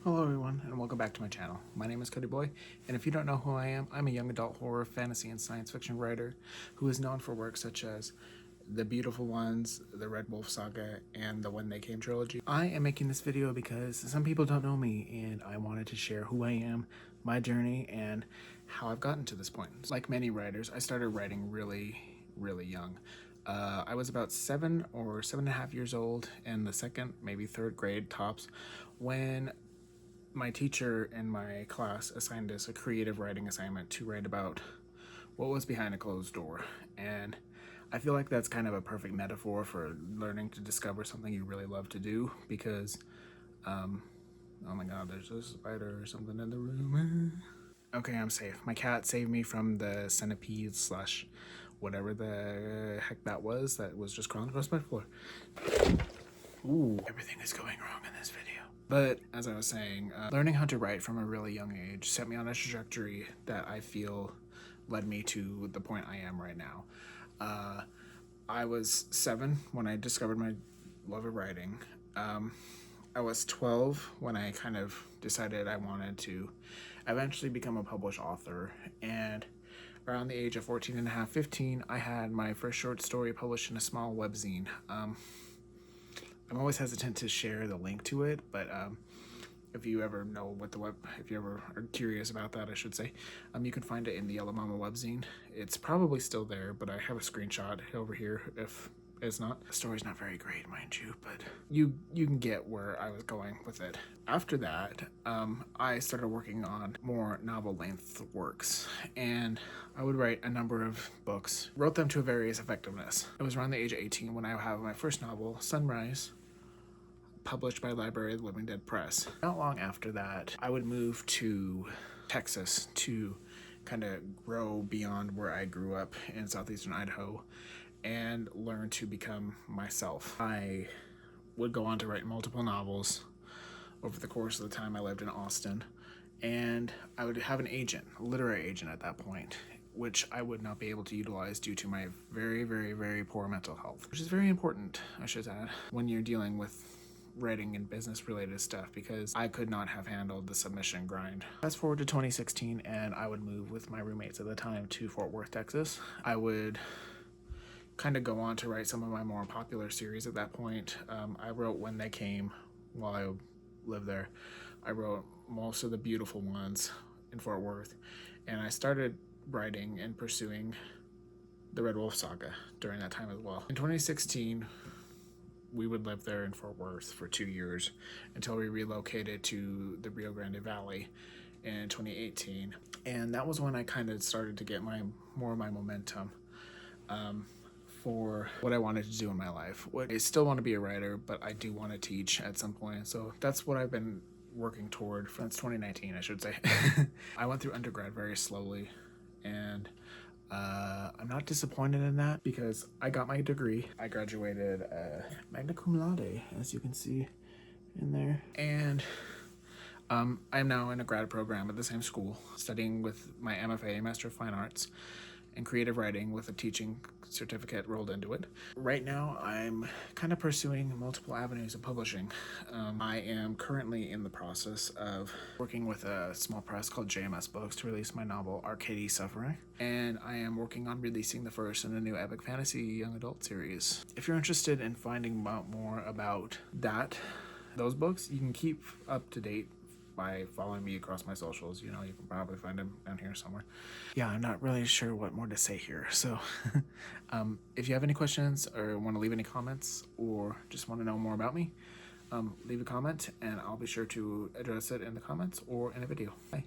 Hello everyone, and welcome back to my channel. My name is Kody Boye, and if you don't know who I am, I'm a young adult horror, fantasy, and science fiction writer who is known for works such as The Beautiful Ones, The Red Wolf Saga, and the When They Came trilogy. I am making this video because some people don't know me, and I wanted to share who I am, my journey, and how I've gotten to this point. Like many writers, I started writing really young. I was about 7 or 7.5 years old in the second, maybe third grade tops, when my teacher in my class assigned us a creative writing assignment to write about what was behind a closed door. And I feel like that's kind of a perfect metaphor for learning to discover something you really love to do, because oh my god, there's a spider or something in the room. Okay, I'm safe. My cat saved me from the centipede slash whatever the heck that was just crawling across my floor. Ooh, everything is going wrong in this video. But as I was saying, learning how to write from a really young age set me on a trajectory that I feel led me to the point I am right now. I was 7 when I discovered my love of writing. I was 12 when I kind of decided I wanted to eventually become a published author, and around the age of 14 and a half, 15, I had my first short story published in a small webzine. I'm always hesitant to share the link to it, but if you ever know what if you ever are curious about that, I should say, you can find it in the Yellow Mama webzine. It's probably still there, but I have a screenshot over here if it's not. The story's not very great, mind you, but you can get where I was going with it. After that, I started working on more novel-length works, and I would write a number of books, wrote them to various effectiveness. It was around the age of 18 when I have my first novel, Sunrise, published by Library of the Living Dead Press. Not long after that, I would move to Texas to kind of grow beyond where I grew up in southeastern Idaho and learn to become myself. I would go on to write multiple novels over the course of the time I lived in Austin, and I would have an agent, a literary agent at that point, which I would not be able to utilize due to my very poor mental health, which is very important, I should add, when you're dealing with writing and business related stuff, because I could not have handled the submission grind. Fast forward to 2016, and I would move with my roommates at the time to Fort Worth, Texas. I would kind of go on to write some of my more popular series at that point. I wrote When They Came while I lived there. I wrote most of The Beautiful Ones in Fort Worth, and I started writing and pursuing the Red Wolf Saga during that time as well. In 2016, we would live there in Fort Worth for 2 years until we relocated to the Rio Grande Valley in 2018. And that was when I kind of started to get more of my momentum for what I wanted to do in my life. I still want to be a writer, but I do want to teach at some point. So that's what I've been working toward since 2019, I should say. I went through undergrad very slowly, and I'm not disappointed in that, because I got my degree. I graduated magna cum laude, as you can see in there. And I'm now in a grad program at the same school, studying with my MFA, Master of Fine Arts, and creative writing with a teaching certificate rolled into it. Right now, I'm kind of pursuing multiple avenues of publishing. I am currently in the process of working with a small press called JMS Books to release my novel, Arcady Suffering, and I am working on releasing the first in a new epic fantasy young adult series. If you're interested in finding out more about those books, you can keep up to date by following me across my socials. You know, you can probably find them down here somewhere. Yeah, I'm not really sure what more to say here. So if you have any questions or want to leave any comments or just want to know more about me, leave a comment and I'll be sure to address it in the comments or in a video. Bye.